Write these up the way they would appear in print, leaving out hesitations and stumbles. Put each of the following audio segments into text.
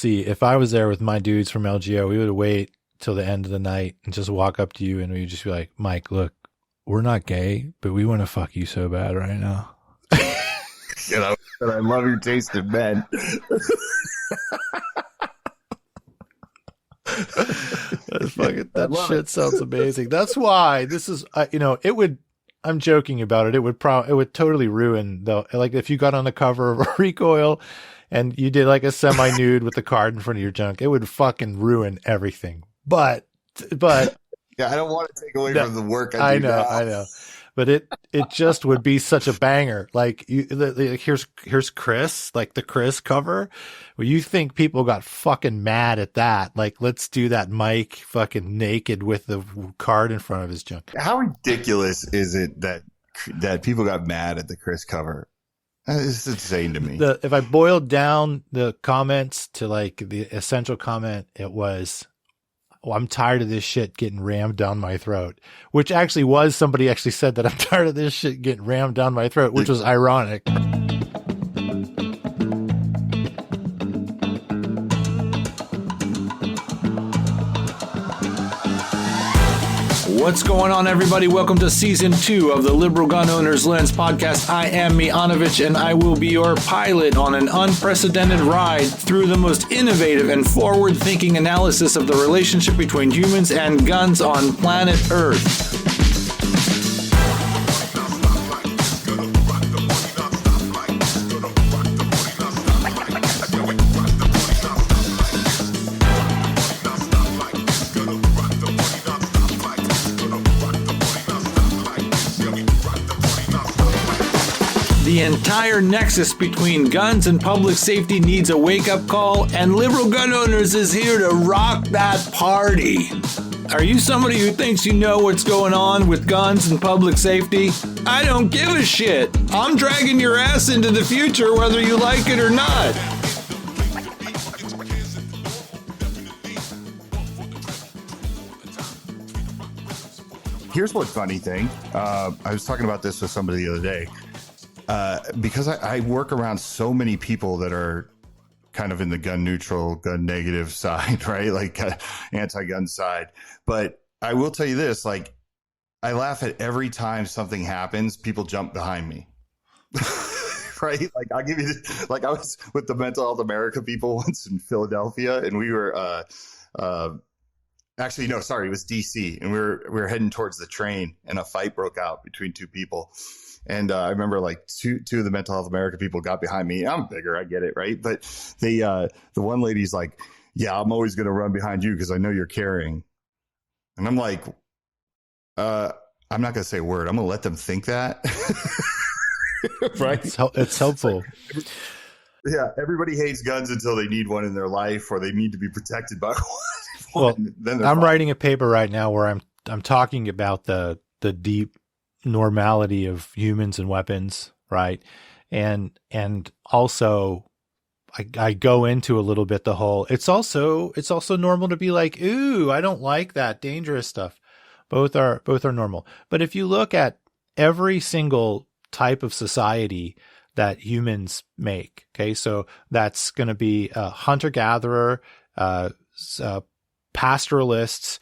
See, if I was there with my dudes from LGO, we would wait till the end of the night and just walk up to you and we'd just be like, Mike, look, we're not gay, but we want to fuck you so bad right now. I love your taste in men. That shit sounds amazing. That's why this is, it would, I'm joking about it. It would totally ruin though. Like if you got on the cover of Recoil and you did like a semi-nude with the card in front of your junk, it would fucking ruin everything. But yeah, I don't want to take away from the work I do now. I know. But it just would be such a banger. Like here's Chris, like the Chris cover. Well, you think people got fucking mad at that? Like, let's do that Mike fucking naked with the card in front of his junk. How ridiculous is it that people got mad at the Chris cover? It's insane to me. If I boiled down the comments to like the essential comment, it was, oh, I'm tired of this shit getting rammed down my throat, which actually was somebody actually said that I'm tired of this shit getting rammed down my throat, which was ironic. What's going on, everybody? Welcome to Season 2 of the Liberal Gun Owners Lens podcast. I am Miyanovich, and I will be your pilot on an unprecedented ride through the most innovative and forward-thinking analysis of the relationship between humans and guns on planet Earth. The entire nexus between guns and public safety needs a wake-up call, and Liberal Gun Owners is here to rock that party. Are you somebody who thinks you know what's going on with guns and public safety? I don't give a shit. I'm dragging your ass into the future whether you like it or not. Here's one funny thing. I was talking about this with somebody the other day. Because I work around so many people that are kind of in the gun neutral, gun negative side, right? Like anti-gun side. But I will tell you this, like, I laugh at every time something happens, people jump behind me. Right? Like, I'll give you this, like, I was with the Mental Health America people once in Philadelphia, and we were, actually, no, sorry, it was DC, and we were heading towards the train, and a fight broke out between two people. And I remember like two of the Mental Health America people got behind me. I'm bigger, I get it, right? But the one lady's like, "Yeah, I'm always going to run behind you because I know you're carrying." And I'm like, I'm not going to say a word. I'm going to let them think that, right? It's helpful. Yeah, everybody hates guns until they need one in their life or they need to be protected by one. Well, then I'm writing a paper right now where I'm talking about the deep normality of humans and weapons, right? And also I go into a little bit the whole, it's also normal to be like, ooh, I don't like that dangerous stuff. Both are normal. But if you look at every single type of society that humans make, okay, so that's going to be a hunter-gatherer, pastoralists,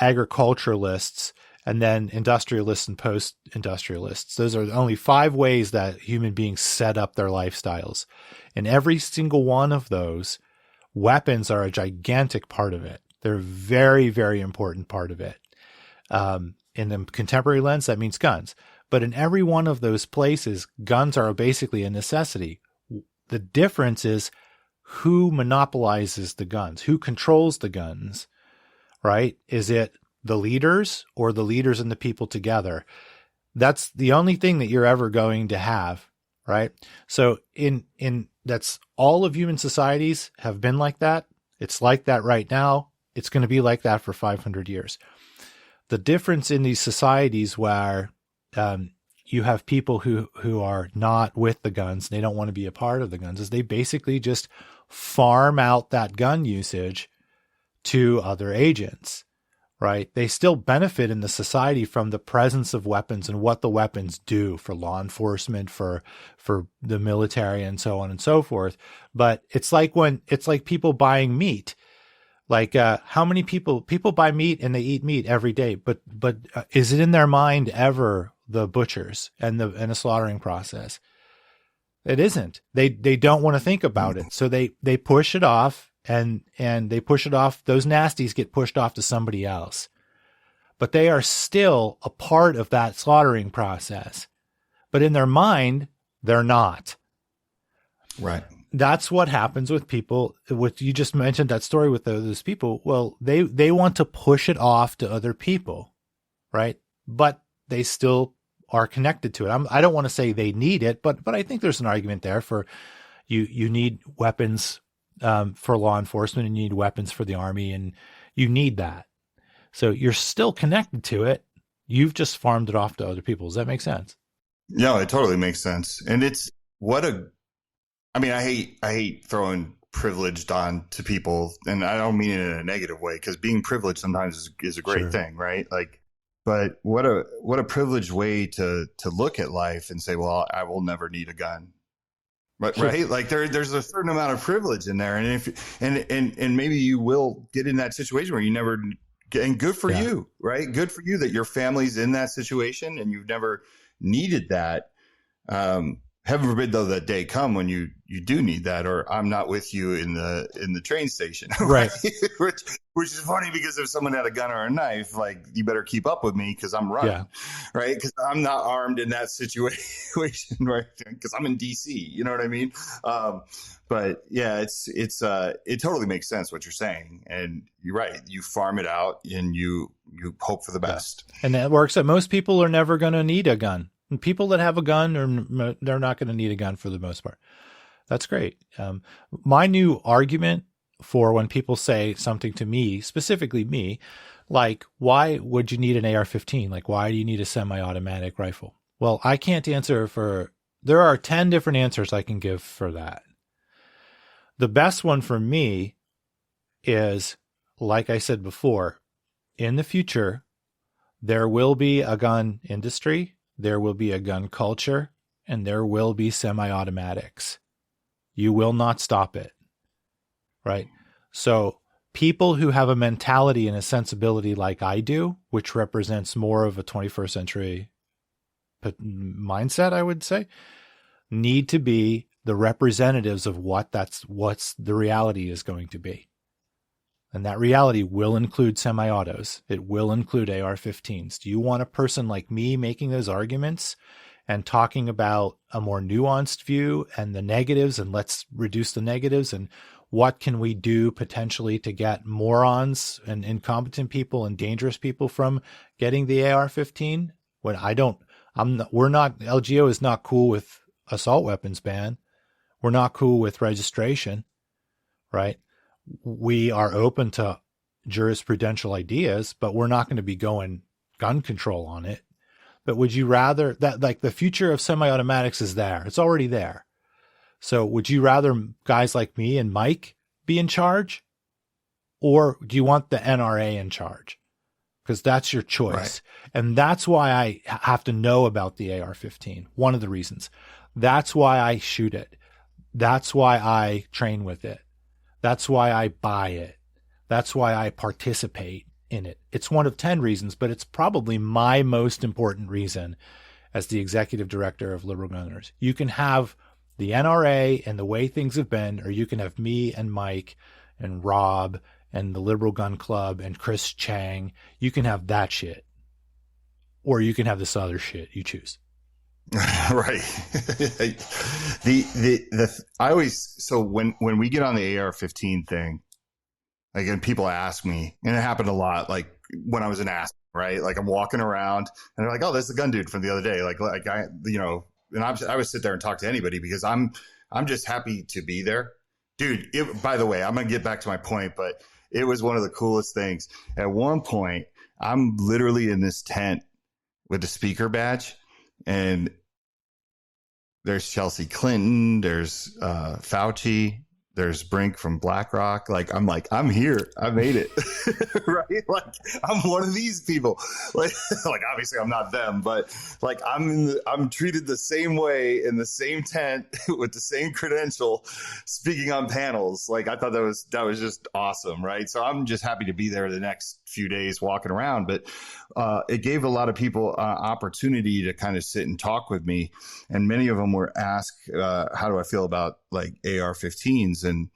agriculturalists, and then industrialists and post-industrialists. Those are only 5 ways that human beings set up their lifestyles. And every single one of those, weapons are a gigantic part of it. They're a very, very important part of it. In the contemporary lens, that means guns. But in every one of those places, guns are basically a necessity. The difference is who monopolizes the guns, who controls the guns, right? Is it the leaders or the leaders and the people together? That's the only thing that you're ever going to have, right? So in that's all of human societies have been like that. It's like that right now. It's going to be like that for 500 years. The difference in these societies where you have people who are not with the guns, they don't want to be a part of the guns, is they basically just farm out that gun usage to other agents. right? They still benefit in the society from the presence of weapons and what the weapons do for law enforcement, for the military, and so on and so forth. But it's like people buying meat. Like, how many people buy meat and they eat meat every day, but is it in their mind ever, the butchers and the slaughtering process? It isn't. They don't want to think about it. So they push it off, and they push it off. Those nasties get pushed off to somebody else, but they are still a part of that slaughtering process. But in their mind, they're not. Right. That's what happens with people. What you just mentioned, that story with those people. Well, they want to push it off to other people, right? But they still are connected to it. I don't want to say they need it, but I think there's an argument there for you need weapons for law enforcement, and you need weapons for the army, and you need that. So you're still connected to it. You've just farmed it off to other people. Does that make sense? No, it totally makes sense. And it's I hate throwing privileged on to people, and I don't mean it in a negative way, because being privileged sometimes is a great thing, right? Like, but what a privileged way to look at life and say, well, I will never need a gun. But right, like there's a certain amount of privilege in there, and if and maybe you will get in that situation where you never. And good for you, right? Good for you that your family's in that situation and you've never needed that. Heaven forbid, though, that day come when you do need that, or I'm not with you in the train station, right? which is funny, because if someone had a gun or a knife, like, you better keep up with me because I'm running, right? Because I'm not armed in that situation, right? Because I'm in DC, you know what I mean? But yeah, it totally makes sense what you're saying, and you're right. You farm it out and you hope for the best, and that works. That most people are never going to need a gun. And people that have a gun, they're not going to need a gun for the most part. That's great. My new argument for when people say something to me, specifically me, like, why would you need an AR-15? Like, why do you need a semi-automatic rifle? Well, I can't answer there are 10 different answers I can give for that. The best one for me is, like I said before, in the future, there will be a gun industry, there will be a gun culture, and there will be semi-automatics. You will not stop it, right? So people who have a mentality and a sensibility like I do, which represents more of a 21st century mindset, I would say, need to be the representatives of what's the reality is going to be. And that reality will include semi-autos. It will include AR-15s. Do you want a person like me making those arguments and talking about a more nuanced view and the negatives, and let's reduce the negatives, and what can we do potentially to get morons and incompetent people and dangerous people from getting the AR-15? When LGO is not cool with assault weapons ban. We're not cool with registration, right? We are open to jurisprudential ideas, but we're not going to be going gun control on it. But would you rather that, like, the future of semi-automatics is there? It's already there. So would you rather guys like me and Mike be in charge, or do you want the NRA in charge? Because that's your choice. Right. And that's why I have to know about the AR-15. One of the reasons. That's why I shoot it. That's why I train with it. That's why I buy it. That's why I participate in it. It's one of 10 reasons, but it's probably my most important reason as the executive director of Liberal Gunners. You can have the NRA and the way things have been, or you can have me and Mike and Rob and the Liberal Gun Club and Chris Cheng. You can have that shit. Or you can have this other shit. You choose. Right. I always, so when we get on the AR-15 thing, like, and people ask me, and it happened a lot, like when I was in Aspen, right? Like, I'm walking around and they're like, oh, that's the gun dude from the other day. Like I, you know, and I would sit there and talk to anybody because I'm just happy to be there. Dude, by the way, I'm going to get back to my point, but it was one of the coolest things. At one point, I'm literally in this tent with a speaker badge, and there's Chelsea Clinton, there's Fauci, There's Brink from BlackRock. I'm here. I made it. Right? Like, I'm one of these people. Like obviously I'm not them, but like I'm treated the same way in the same tent with the same credential, speaking on panels. Like, I thought that was just awesome. Right. So I'm just happy to be there the next few days walking around, but it gave a lot of people opportunity to kind of sit and talk with me. And many of them were asked, how do I feel about like AR-15s? And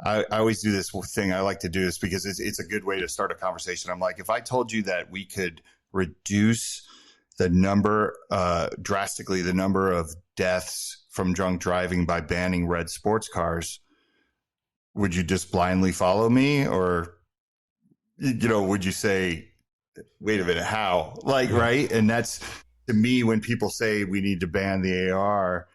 I always do this thing. I like to do this because it's a good way to start a conversation. I'm like, if I told you that we could reduce the number, drastically, the number of deaths from drunk driving by banning red sports cars, would you just blindly follow me? Or, would you say, wait a minute, how? Like, right? And that's, to me, when people say we need to ban the AR,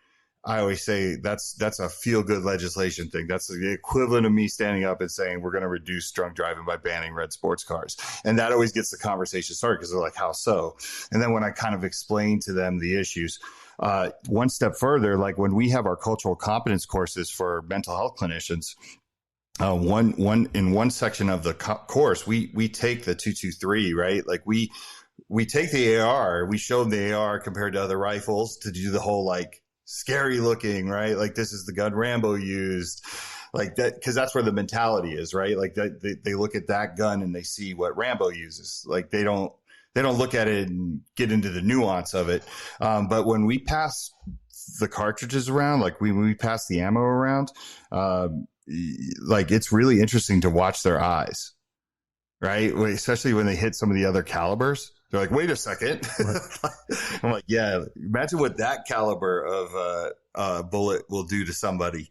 I always say that's a feel-good legislation thing. That's the equivalent of me standing up and saying we're going to reduce drunk driving by banning red sports cars. And that always gets the conversation started because they're like, how so? And then when I kind of explain to them the issues, one step further, like when we have our cultural competence courses for mental health clinicians, one section of the course, we take the 223, right? Like we take the AR, we show them the AR compared to other rifles to do the whole like scary looking, right? Like, this is the gun Rambo used, like that, because that's where the mentality is, right? Like they look at that gun and they see what Rambo uses. Like they don't look at it and get into the nuance of it. But when we pass the cartridges around, like when we pass the ammo around, like it's really interesting to watch their eyes, right? Especially when they hit some of the other calibers. They're like, wait a second. Right. I'm like, yeah, imagine what that caliber of bullet will do to somebody,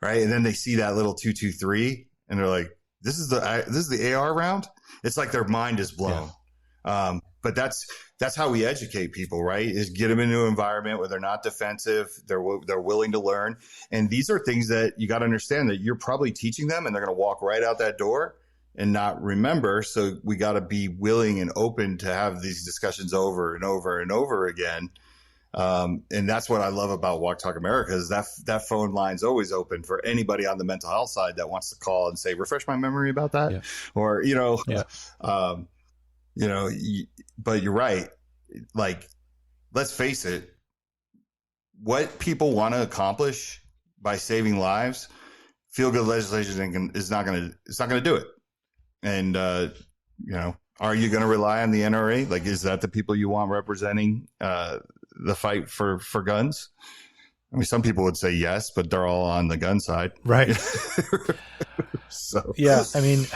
right? And then they see that little 223 and they're like, this is the AR round. It's like their mind is blown. Yeah. But that's how we educate people, right? Is get them into an environment where they're not defensive. They're willing to learn. And these are things that you got to understand that you're probably teaching them and they're going to walk right out that door and not remember. So we got to be willing and open to have these discussions over and over and over again. And that's what I love about Walk Talk America is that phone line's always open for anybody on the mental health side that wants to call and say, refresh my memory about that. Yeah. Or, but you're right. Like, let's face it, what people want to accomplish by saving lives, feel good legislation is not going to do it. And, are you going to rely on the NRA? Like, is that the people you want representing the fight for guns? I mean, some people would say yes, but they're all on the gun side. Right. So, yeah, I mean,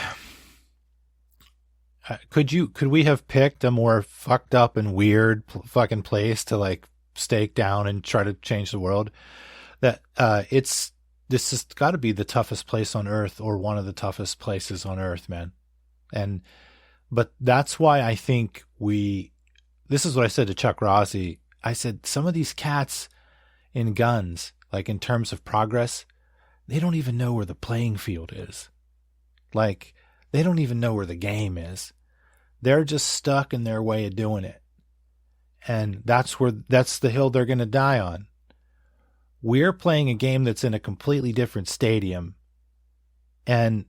could we have picked a more fucked up and weird fucking place to like stake down and try to change the world? That this has got to be the toughest place on earth, or one of the toughest places on earth, man. But that's why I think this is what I said to Chuck Rossi. I said, some of these cats in guns, like in terms of progress, they don't even know where the playing field is. Like, they don't even know where the game is. They're just stuck in their way of doing it. And that's the hill they're going to die on. We're playing a game that's in a completely different stadium. And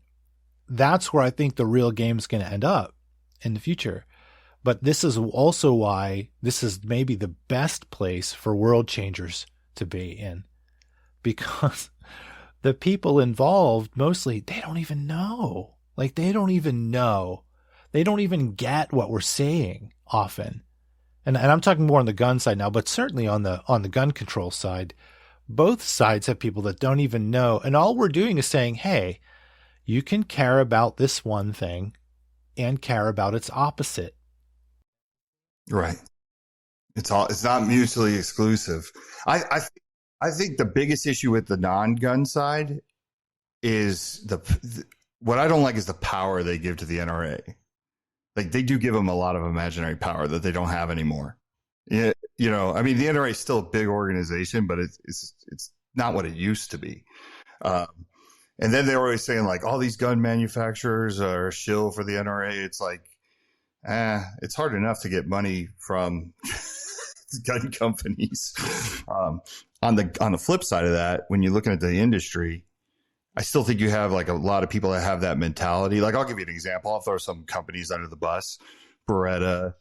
that's where I think the real game's going to end up in the future. But this is also why this is maybe the best place for world changers to be in. Because the people involved, mostly, they don't even know. Like, they don't even know. They don't even get what we're saying often. And I'm talking more on the gun side now, but certainly on the gun control side, both sides have people that don't even know. And all we're doing is saying, hey, you can care about this one thing and care about its opposite. Right. It's not mutually exclusive. I think the biggest issue with the non-gun side is what I don't like is the power they give to the NRA. Like, they do give them a lot of imaginary power that they don't have anymore. Yeah, I mean, the NRA is still a big organization, but it's not what it used to be. And then they're always saying like all these gun manufacturers are a shill for the NRA. It's like, it's hard enough to get money from gun companies. On the flip side of that, when you're looking at the industry, I still think you have like a lot of people that have that mentality. Like, I'll give you an example. I'll throw some companies under the bus. Beretta.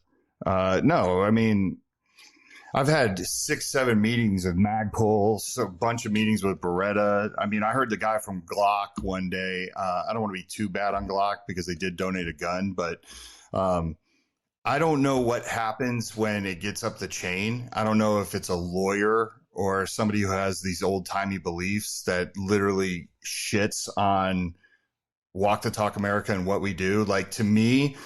No, I mean, I've had 6, 7 meetings with Magpul, a bunch of meetings with Beretta. I mean, I heard the guy from Glock one day. I don't want to be too bad on Glock because they did donate a gun, but I don't know what happens when it gets up the chain. I don't know if it's a lawyer or somebody who has these old timey beliefs that literally shits on Walk the Talk America and what we do. Like, to me,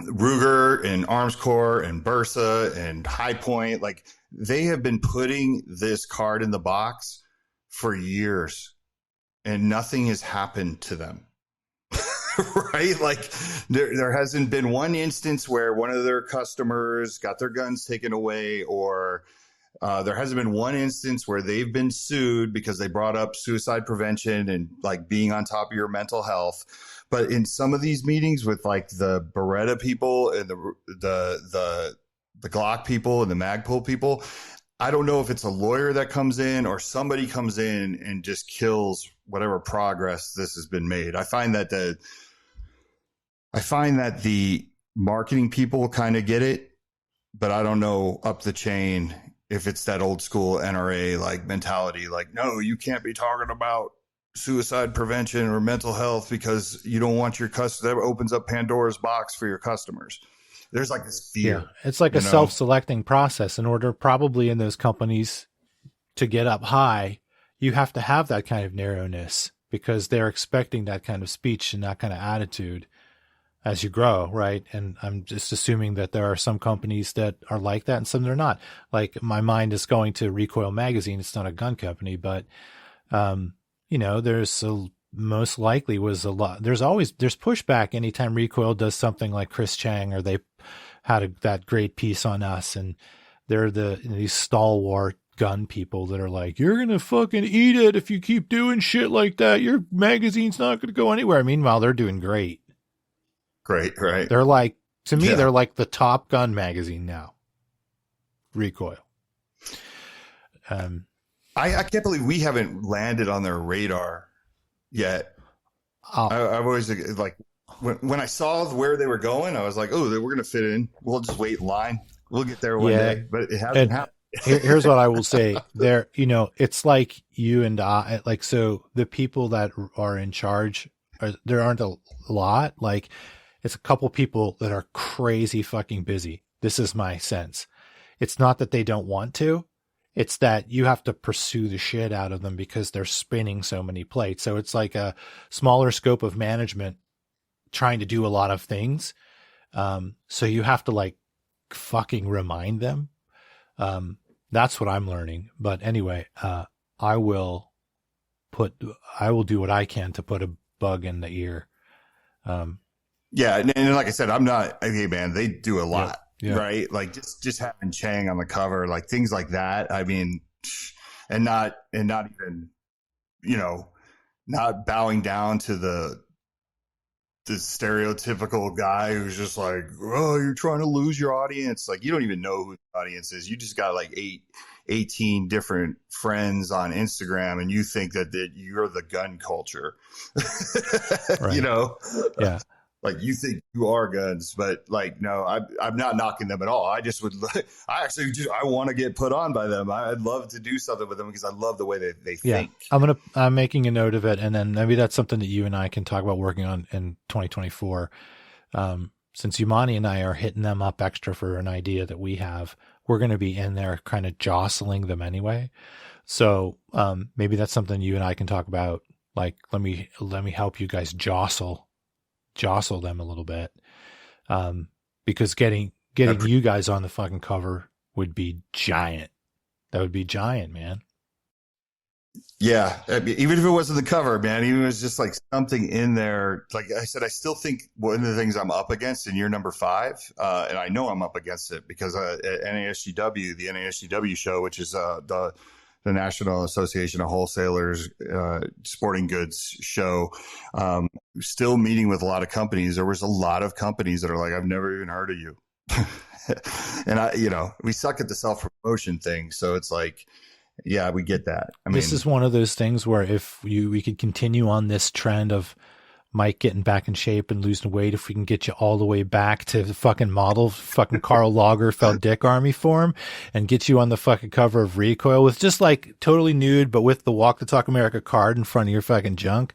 Ruger and Arms Corps and Bursa and High Point, like, they have been putting this card in the box for years and nothing has happened to them. Right? Like, there hasn't been one instance where one of their customers got their guns taken away, or there hasn't been one instance where they've been sued because they brought up suicide prevention and like being on top of your mental health. But in some of these meetings with like the Beretta people and the Glock people and the Magpul people, I don't know if it's a lawyer that comes in or somebody comes in and just kills whatever progress this has been made. I find that the marketing people kind of get it, but I don't know up the chain if it's that old school NRA like mentality, like, no, you can't be talking about suicide prevention or mental health because you don't want your customer. That opens up Pandora's box for your customers. There's like this fear. Yeah, it's like a self-selecting process. In order probably in those companies to get up high, you have to have that kind of narrowness because they're expecting that kind of speech and that kind of attitude as you grow, right? And I'm just assuming that there are some companies that are like that and some that are not. Like, my mind is going to Recoil Magazine. It's not a gun company, but you know, most likely was a lot. There's pushback anytime Recoil does something like Chris Cheng, or they had that great piece on us, and they're these stalwart gun people that are like, you're going to fucking eat it if you keep doing shit like that. Your magazine's not going to go anywhere. Meanwhile, they're doing great. Great, right? They're like, to me, they're like the top gun magazine now. Recoil. I can't believe we haven't landed on their radar yet. I've always like when I saw where they were going, I was like, oh, we're going to fit in. We'll just wait in line. We'll get there one day, but it hasn't happened. Here's what I will say there. You know, it's like you and I, like, so the people that are in charge, there aren't a lot. Like, it's a couple people that are crazy fucking busy. This is my sense. It's not that they don't want to. It's that you have to pursue the shit out of them because they're spinning so many plates. So it's like a smaller scope of management trying to do a lot of things. So you have to like fucking remind them. That's what I'm learning. But anyway, I will do what I can to put a bug in the ear. Yeah. And like I said, hey man, they do a lot. Yeah. Right. Like just having Chang on the cover, like things like that. I mean, and not even, you know, not bowing down to the stereotypical guy who's just like, oh, you're trying to lose your audience. Like, you don't even know who the audience is. You just got like 18 different friends on Instagram and you think that you're the gun culture, right. You know? Yeah. Like, you think you are guns, but like, no, I'm not knocking them at all. I want to get put on by them. I'd love to do something with them because I love the way they think. I'm making a note of it. And then maybe that's something that you and I can talk about working on in 2024. Since Umani and I are hitting them up extra for an idea that we have, we're going to be in there kind of jostling them anyway. So, maybe that's something you and I can talk about. Like, let me help you guys jostle them a little bit. Because getting you guys on the fucking cover would be giant. That would be giant, man. Yeah. I mean, even if it wasn't the cover, man, even if it was just like something in there. Like I said, I still think one of the things I'm up against, and you're number 5, and I know I'm up against it because at the NASGW show, which is the National Association of Wholesalers Sporting Goods show, still meeting with a lot of companies. There was a lot of companies that are like, I've never even heard of you. And we suck at the self-promotion thing. So it's like, Yeah, we get that. I mean, this is one of those things where if we could continue on this trend of Mike getting back in shape and losing weight, if we can get you all the way back to the fucking model, fucking Karl Lagerfeld Dick Army form, and get you on the fucking cover of Recoil with just like totally nude, but with the Walk the Talk America card in front of your fucking junk,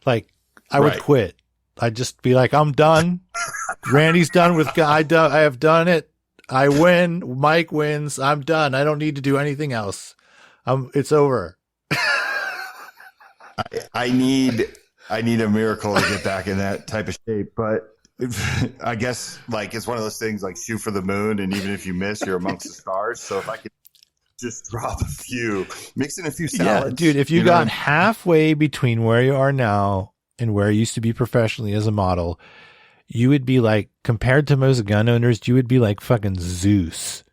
like I would quit. I'd just be like, I'm done. Randy's done with, I have done it. I win. Mike wins. I'm done. I don't need to do anything else. It's over. I need a miracle to get back in that type of shape, but I guess like it's one of those things like shoot for the moon, and even if you miss, you're amongst the stars. So if I could just drop a few, mix in a few salads, dude. If you got halfway between where you are now and where you used to be professionally as a model, you would be like, compared to most gun owners, you would be like fucking Zeus.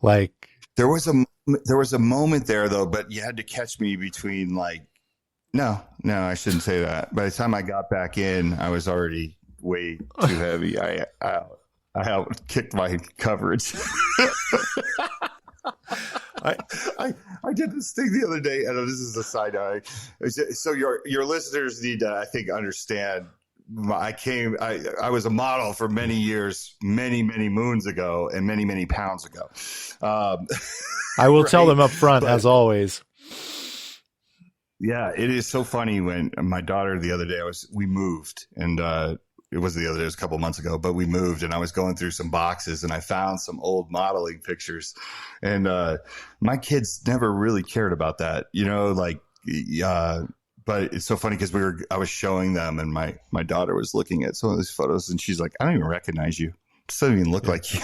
Like there was a moment there though, but you had to catch me between like. No, I shouldn't say that. By the time I got back in, I was already way too heavy. I out-kicked my coverage. I did this thing the other day, and this is a side eye. So your listeners need to, I think, understand. I was a model for many years, many moons ago, and many pounds ago. I will tell them up front, as always. Yeah, it is so funny when my daughter the other day, we moved, and it wasn't the other day, it was a couple months ago, but we moved, and I was going through some boxes, and I found some old modeling pictures, and my kids never really cared about that, like, but it's so funny because I was showing them, and my daughter was looking at some of these photos, and she's like, I don't even recognize you. It doesn't even look like you.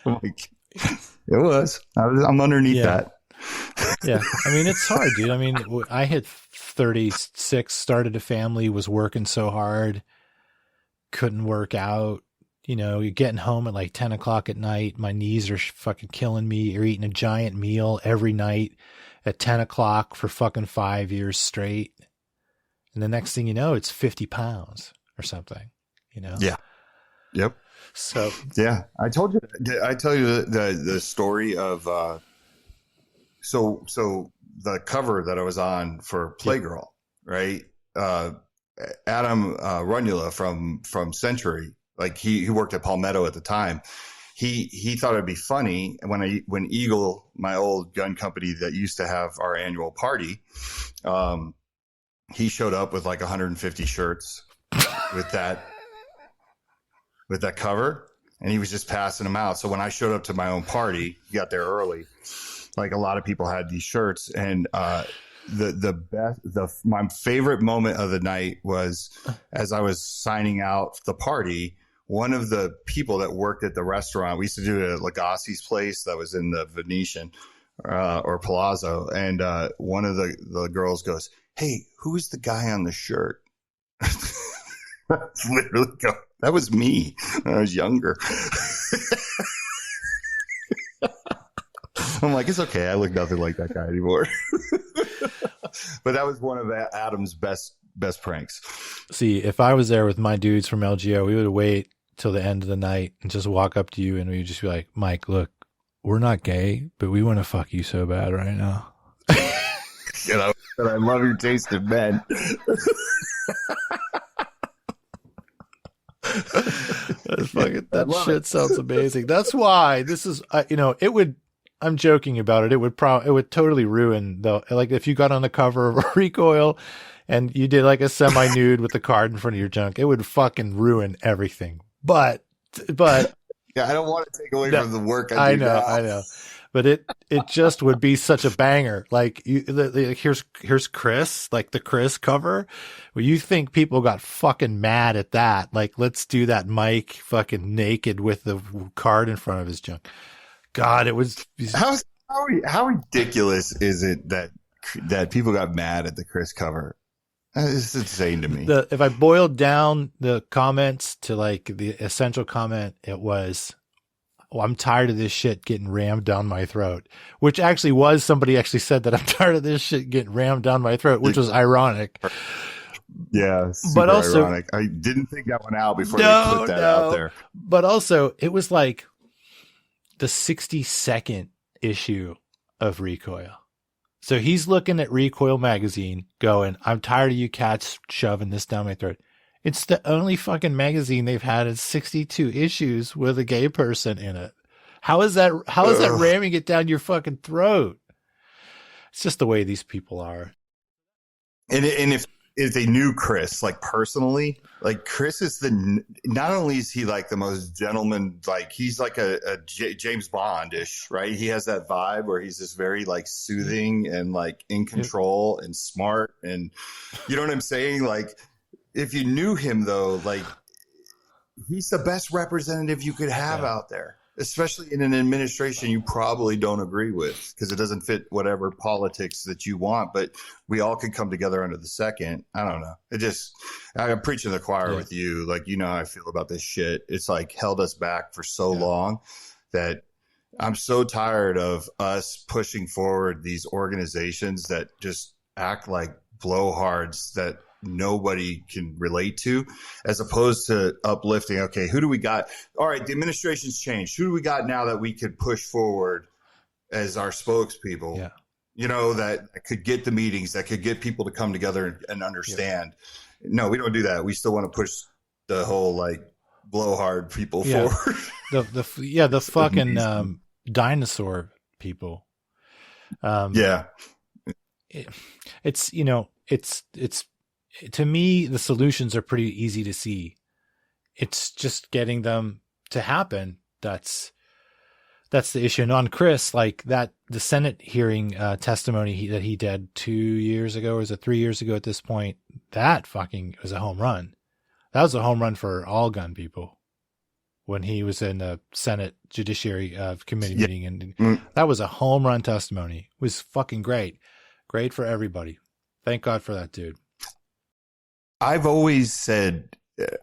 I'm like, it was. I'm underneath that. Yeah. I mean, it's hard, dude. I mean, I hit 36, started a family, was working so hard, couldn't work out. You're getting home at like 10 o'clock at night. My knees are fucking killing me. You're eating a giant meal every night at 10 o'clock for fucking 5 years straight. And the next thing you know, it's 50 pounds or something, Yeah. Yep. So, yeah, I tell you the story of, So the cover that I was on for Playgirl, right? Adam Runula from Century, like he worked at Palmetto at the time. He thought it'd be funny when Eagle, my old gun company that used to have our annual party, he showed up with like 150 shirts with that cover, and he was just passing them out. So when I showed up to my own party, he got there early. Like a lot of people had these shirts, and my favorite moment of the night was as I was signing out the party. One of the people that worked at the restaurant, we used to do it at Lagasse's place that was in the Venetian or Palazzo, and one of the girls goes, "Hey, who's the guy on the shirt?" Literally, that was me when I was younger. I'm like, it's okay. I look nothing like that guy anymore. But that was one of Adam's best pranks. See, if I was there with my dudes from LGO, we would wait till the end of the night and just walk up to you, and we'd just be like, Mike, look, we're not gay, but we want to fuck you so bad right now. And I love your taste in men. That shit sounds amazing. That's why this is, it would. I'm joking about it. It would totally ruin like if you got on the cover of Recoil and you did like a semi-nude with the card in front of your junk, it would fucking ruin everything. But yeah, I don't want to take away from the work I do. I know. But it just would be such a banger. Like here's Chris, like the Chris cover. Well, you think people got fucking mad at that? Like, let's do that Mike fucking naked with the card in front of his junk. God, it was how ridiculous is it that people got mad at the Chris cover? It's insane to me. If I boiled down the comments to like the essential comment, it was, I'm tired of this shit getting rammed down my throat, which actually was somebody actually said that I'm tired of this shit getting rammed down my throat, which was ironic. Yeah, but also ironic. I didn't think that one out before they put that out there. But also, it was like the 62nd issue of Recoil. So he's looking at Recoil magazine going, I'm tired of you cats shoving this down my throat. It's the only fucking magazine they've had in 62 issues with a gay person in it. How is that ramming it down your fucking throat? It's just the way these people are. And if they knew Chris, like personally, like Chris is not only is he like the most gentleman, like he's like a James Bond-ish, right? He has that vibe where he's just very like soothing and like in control and smart. And you know what I'm saying? Like if you knew him though, like he's the best representative you could have out there. Especially in an administration you probably don't agree with because it doesn't fit whatever politics that you want, but we all could come together under the second. I don't know. I'm preaching the choir with you. Like, you know how I feel about this shit. It's like held us back for so long that I'm so tired of us pushing forward these organizations that just act like blowhards that nobody can relate to, as opposed to uplifting. Okay, who do we got? All right, the administration's changed. Who do we got now that we could push forward as our spokespeople? Yeah. You know, that could get the meetings, that could get people to come together and understand. Yeah. No, we don't do that. We still want to push the whole like blowhard people forward. the fucking dinosaur people. It's you know, it's to me, the solutions are pretty easy to see. It's just getting them to happen. That's the issue. And on Chris, like the Senate hearing testimony that he did 2 years ago, or is it 3 years ago at this point? That fucking was a home run. That was a home run for all gun people when he was in the Senate Judiciary Committee meeting. And that was a home run testimony. It was fucking great. Great for everybody. Thank God for that dude. I've always said,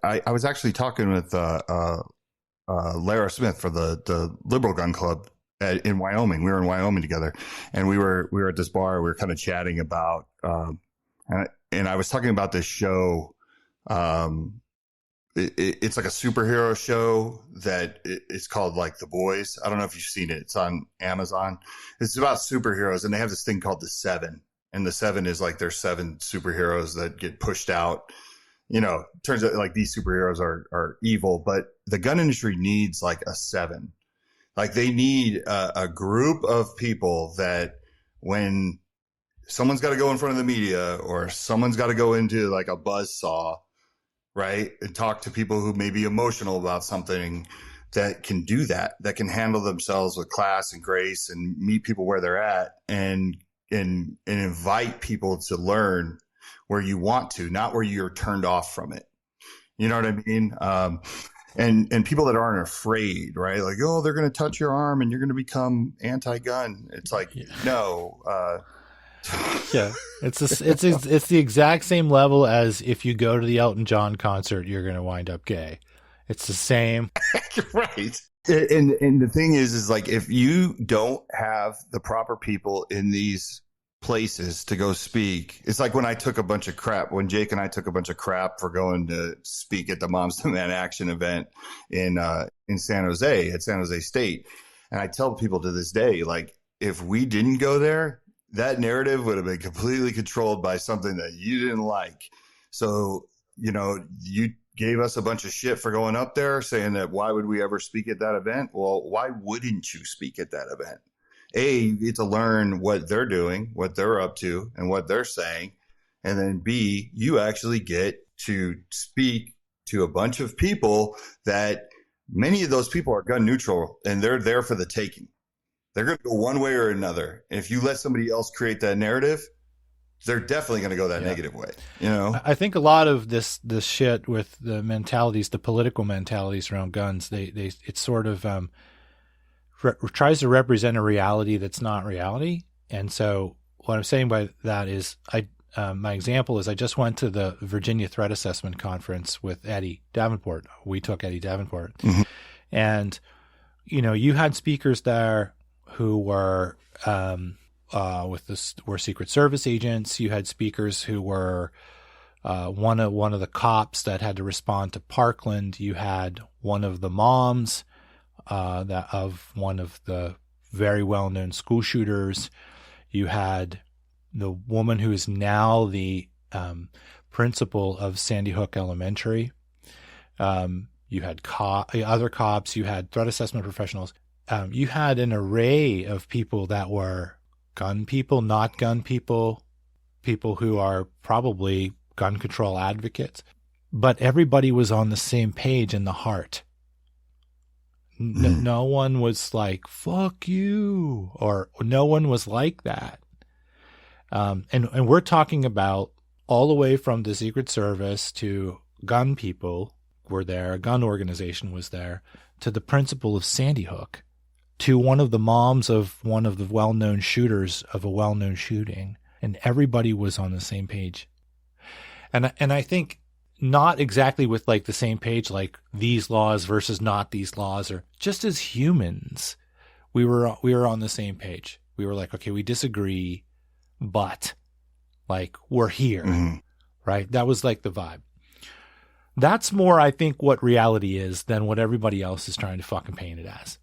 I was actually talking with Lara Smith for the Liberal Gun Club in Wyoming. We were in Wyoming together, and we were at this bar. We were kind of chatting about, and I was talking about this show. It's like a superhero show that it's called like The Boys. I don't know if you've seen it. It's on Amazon. It's about superheroes, and they have this thing called the Seven. And the Seven is like there's 7 superheroes that get pushed out. You know, turns out like these superheroes are evil, but the gun industry needs like a 7. Like they need a group of people that when someone's got to go in front of the media or someone's got to go into like a buzzsaw, right, and talk to people who may be emotional about something, that can do that can handle themselves with class and grace and meet people where they're at and invite people to learn where you want to, not where you're turned off from it. You know what I mean? And people that aren't afraid, right? Like, oh, they're going to touch your arm and you're going to become anti-gun. It's like, no. It's the exact same level as if you go to the Elton John concert, you're going to wind up gay. It's the same. Right. And the thing is like, if you don't have the proper people in these places to go speak, it's like when Jake and I took a bunch of crap for going to speak at the Moms to Man Action event in San Jose, at San Jose State. And I tell people to this day, like, if we didn't go there, that narrative would have been completely controlled by something that you didn't like. So, you know, you gave us a bunch of shit for going up there saying that why would we ever speak at that event? Well, why wouldn't you speak at that event? A, you get to learn what they're doing, what they're up to, and what they're saying. And then B, you actually get to speak to a bunch of people that many of those people are gun neutral and they're there for the taking. They're going to go one way or another. And if you let somebody else create that narrative, they're definitely going to go that negative way. You know, I think a lot of this shit with the mentalities, the political mentalities around guns, it's sort of tries to represent a reality that's not reality. And so what I'm saying by that is my example is I just went to the Virginia Threat Assessment Conference with Eddie Davenport. We took Eddie Davenport. Mm-hmm. And, you know, you had speakers there who were were Secret Service agents. You had speakers who were one of the cops that had to respond to Parkland. You had one of the moms of one of the very well-known school shooters. You had the woman who is now the principal of Sandy Hook Elementary. You had other cops, you had threat assessment professionals. You had an array of people that were gun people, not gun people, people who are probably gun control advocates, but everybody was on the same page in the heart. No one was like, fuck you, or no one was like that. And we're talking about all the way from the Secret Service to gun people were there, a gun organization was there, to the principal of Sandy Hook, to one of the moms of one of the well-known shooters of a well-known shooting. And everybody was on the same page. And I think not exactly with like the same page, like these laws versus not these laws, or just as humans, we were on the same page. We were like, okay, we disagree, but like we're here, right? That was like the vibe. That's more, I think, what reality is than what everybody else is trying to fucking paint it as.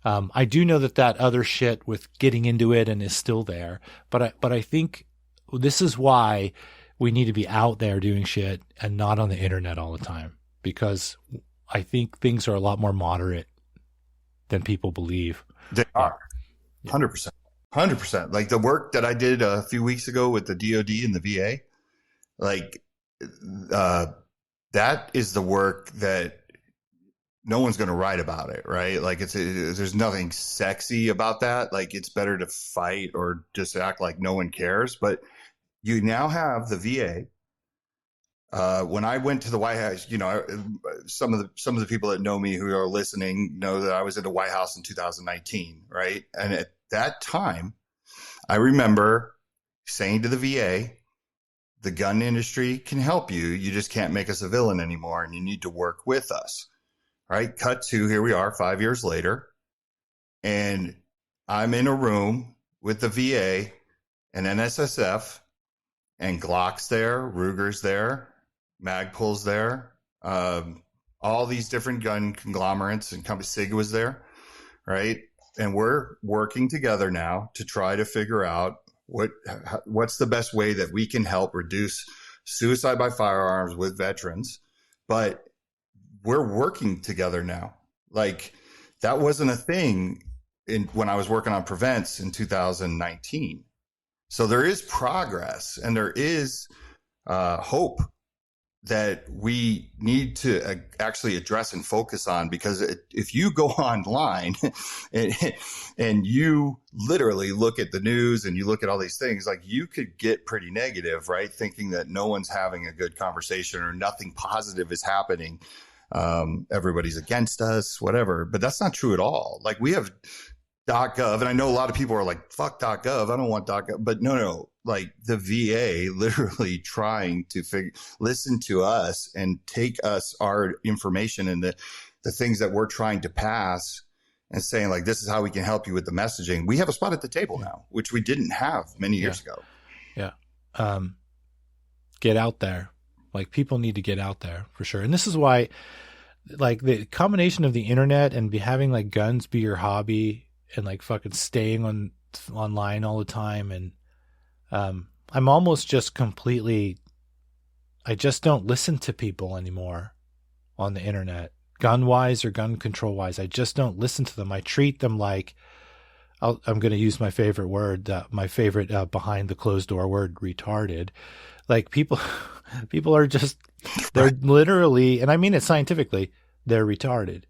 I do know that other shit with getting into it and is still there, but I think this is why we need to be out there doing shit and not on the internet all the time, because I think things are a lot more moderate than people believe. They are. 100%. 100%. Like the work that I did a few weeks ago with the DOD and the VA, like that is the work that no one's going to write about it, right? Like there's nothing sexy about that. Like it's better to fight or just act like no one cares. But you now have the VA. When I went to the White House, you know, some of the people that know me who are listening know that I was at the White House in 2019, right? And at that time, I remember saying to the VA, the gun industry can help you. You just can't make us a villain anymore, and you need to work with us. Right. Cut to here we are 5 years later, and I'm in a room with the VA and NSSF, and Glock's there, Ruger's there, Magpul's there, all these different gun conglomerates and companies. SIG was there, right? And we're working together now to try to figure out what's the best way that we can help reduce suicide by firearms with veterans, but we're working together now. Like that wasn't a thing when I was working on Prevents in 2019. So there is progress, and there is hope that we need to actually address and focus on, because if you go online and you literally look at the news and you look at all these things, like you could get pretty negative, right? Thinking that no one's having a good conversation or nothing positive is happening. Everybody's against us, whatever. But that's not true at all. Like we have .gov, and I know a lot of people are like, fuck .gov, I don't want .gov. But no, like the VA literally trying to listen to us and take us our information and the things that we're trying to pass and saying like, this is how we can help you with the messaging. We have a spot at the table now, which we didn't have many years ago. Yeah. Get out there. Like people need to get out there for sure. And this is why like the combination of the internet and having like guns be your hobby and like fucking staying online all the time. And I'm almost just completely, I just don't listen to people anymore on the internet, gun wise or gun control wise. I just don't listen to them. I treat them like, I'm going to use my favorite word, my favorite behind the closed door word, retarded. Like people are just, they're literally, and I mean it scientifically, they're retarded.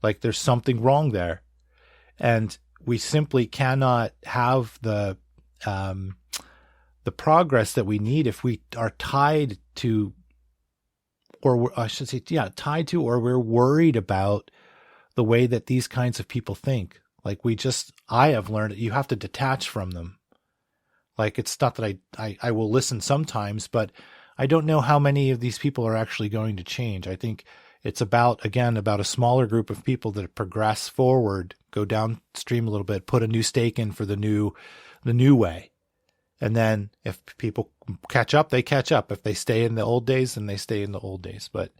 Like there's something wrong there. And we simply cannot have the progress that we need if we are tied to, or I should say, tied to, or we're worried about the way that these kinds of people think. Like I have learned that you have to detach from them. Like it's not that I will listen sometimes, but I don't know how many of these people are actually going to change. I think it's about a smaller group of people that progress forward, go downstream a little bit, put a new stake in for the new way. And then if people catch up, they catch up. If they stay in the old days, then they stay in the old days. But